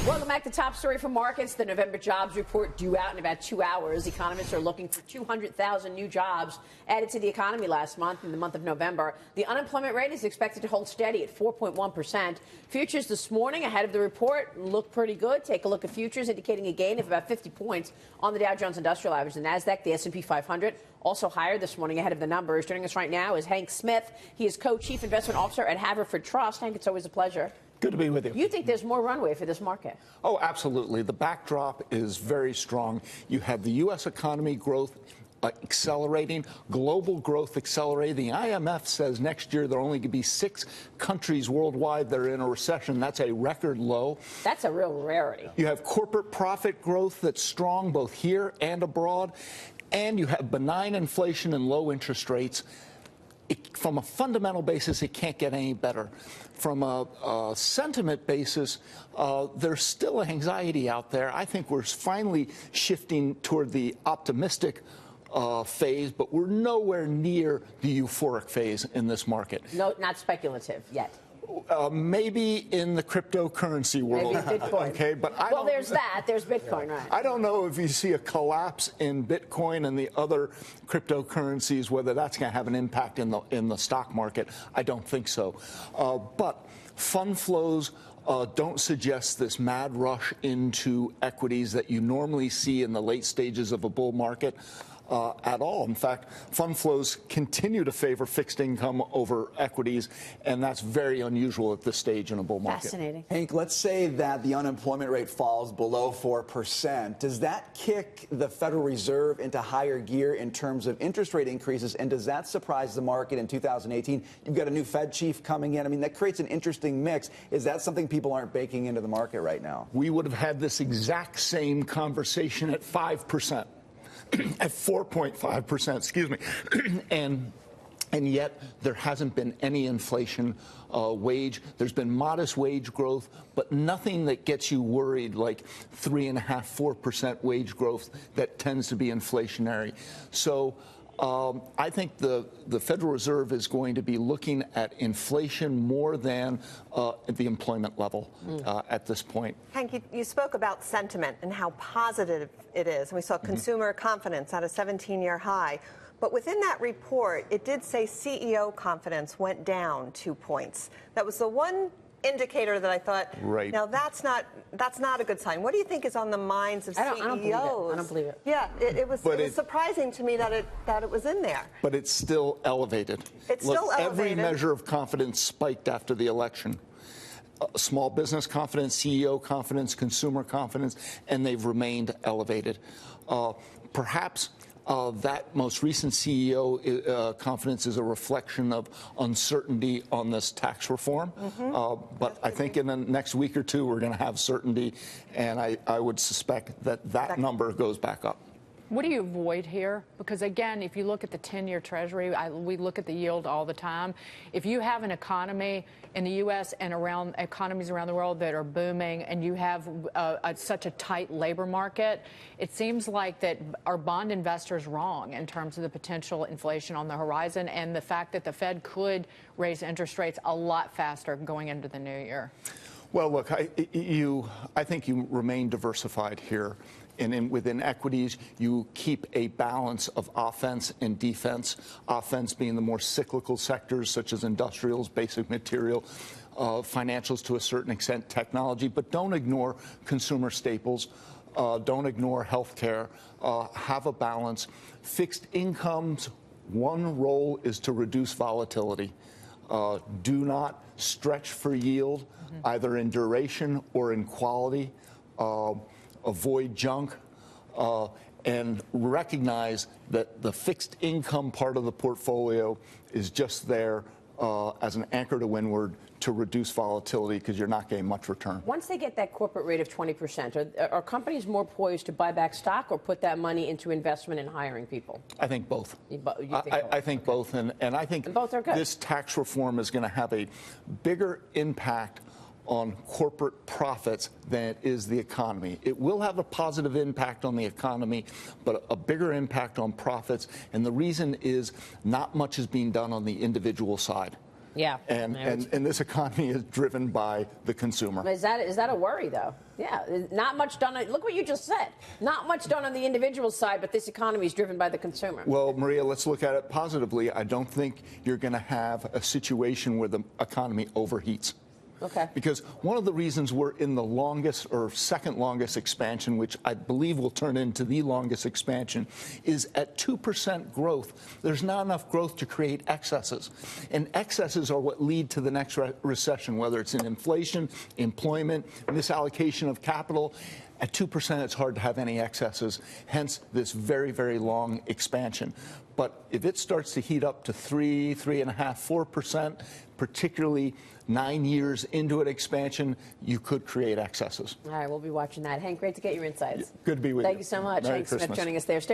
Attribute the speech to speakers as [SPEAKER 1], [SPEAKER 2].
[SPEAKER 1] Welcome back to Top Story for Markets. The November jobs report due out in about 2 hours. Economists are looking for 200,000 new jobs added to the economy last month in the month of November. The unemployment rate is expected to hold steady at 4.1%. Futures this morning ahead of the report look pretty good. Take a look at futures indicating a gain of about 50 points on the Dow Jones Industrial Average. The Nasdaq, the S&P 500 also higher this morning ahead of the numbers. Joining us right now is Hank Smith. He is co-chief investment officer at Haverford Trust. Hank, it's always a pleasure.
[SPEAKER 2] Good to be with you.
[SPEAKER 1] You think there's more runway for this market?
[SPEAKER 2] Oh, absolutely. The backdrop is very strong. You have the U.S. economy growth accelerating, global growth accelerating. The IMF says next year there are only going to be 6 countries worldwide that are in a recession. That's a record low. That's
[SPEAKER 1] a real rarity.
[SPEAKER 2] You have corporate profit growth that's strong both here and abroad, and you have benign inflation and low interest rates. From a fundamental basis, it can't get any better. From a sentiment basis, there's still anxiety out there. I think we're finally shifting toward the optimistic phase, but we're nowhere near the euphoric phase in this market.
[SPEAKER 1] No, not speculative yet.
[SPEAKER 2] Maybe in the cryptocurrency world.
[SPEAKER 1] Maybe Bitcoin.
[SPEAKER 2] Okay, but
[SPEAKER 1] there's that. There's Bitcoin, right?
[SPEAKER 2] I don't know if you see a collapse in Bitcoin and the other cryptocurrencies, whether that's going to have an impact in the stock market. I don't think so. But fund flows don't suggest this mad rush into equities that you normally see in the late stages of a bull market. At all. In fact, fund flows continue to favor fixed income over equities, and that's very unusual at this stage in a bull market.
[SPEAKER 1] Fascinating.
[SPEAKER 3] Hank, let's say that the unemployment rate falls below 4%. Does that kick the Federal Reserve into higher gear in terms of interest rate increases, and does that surprise the market in 2018? You've got a new Fed chief coming in. I mean, that creates an interesting mix. Is that something people aren't baking into the market right now?
[SPEAKER 2] We would have had this exact same conversation at 5%. At 4.5%, excuse me, and yet there hasn't been any inflation. There's been modest wage growth, but nothing that gets you worried like 3.5%, 4% wage growth that tends to be inflationary. So I think the Federal Reserve is going to be looking at inflation more than the employment level at this point.
[SPEAKER 4] Hank, you spoke about sentiment and how positive it is. And we saw consumer confidence at a 17-year high. But within that report, it did say CEO confidence went down 2 points. That was the one indicator that I thought, now that's not a good sign. What do you think is on the minds of CEOs?
[SPEAKER 1] I don't believe it.
[SPEAKER 4] Yeah, it was surprising to me that it was in there.
[SPEAKER 2] But it's still elevated.
[SPEAKER 4] It's still elevated.
[SPEAKER 2] Every measure of confidence spiked after the election. Small business confidence, CEO confidence, consumer confidence, and they've remained elevated. Perhaps that most recent CEO confidence is a reflection of uncertainty on this tax reform. But I think in the next week or two, we're going to have certainty, and I would suspect that number goes back up.
[SPEAKER 5] What do you avoid here? Because, again, if you look at the 10-year Treasury, we look at the yield all the time. If you have an economy in the U.S. and around economies around the world that are booming and you have such a tight labor market, it seems like that our bond investors wrong in terms of the potential inflation on the horizon and the fact that the Fed could raise interest rates a lot faster going into the new year.
[SPEAKER 2] Well, look, I think you remain diversified here. And within equities, you keep a balance of offense and defense, offense being the more cyclical sectors such as industrials, basic material, financials to a certain extent, technology. But don't ignore consumer staples. Don't ignore healthcare. Have a balance. Fixed incomes, one role is to reduce volatility. Do not stretch for yield, either in duration or in quality. Avoid junk, and recognize that the fixed income part of the portfolio is just there as an anchor to windward to reduce volatility because you're not getting much return.
[SPEAKER 1] Once they get that corporate rate of 20%, are companies more poised to buy back stock or put that money into investment and hiring people?
[SPEAKER 2] I think both.
[SPEAKER 1] I
[SPEAKER 2] think both, and I think
[SPEAKER 1] both are good.
[SPEAKER 2] This tax reform is going to have a bigger impact on corporate profits than it is the economy. It will have a positive impact on the economy, but a bigger impact on profits. And the reason is not much is being done on the individual side.
[SPEAKER 1] Yeah.
[SPEAKER 2] And this economy is driven by the consumer.
[SPEAKER 1] Is that a worry, though? Yeah, not much done. Look what you just said. Not much done on the individual side, but this economy is driven by the consumer.
[SPEAKER 2] Well, Maria, let's look at it positively. I don't think you're going to have a situation where the economy overheats.
[SPEAKER 1] Okay.
[SPEAKER 2] Because one of the reasons we're in the longest or second longest expansion, which I believe will turn into the longest expansion, is at 2% growth. There's not enough growth to create excesses. And excesses are what lead to the next recession, whether it's in inflation, employment, misallocation of capital. At 2%, it's hard to have any excesses, hence this very, very long expansion. But if it starts to heat up to 3, 3.5%, 4%, particularly 9 years into an expansion, you could create excesses.
[SPEAKER 1] All right, we'll be watching that. Hank, great to get your insights.
[SPEAKER 2] Good to be with you.
[SPEAKER 1] Thank you so much.
[SPEAKER 2] Merry
[SPEAKER 1] Hank Smith
[SPEAKER 2] Christmas.
[SPEAKER 1] joining us there. Stay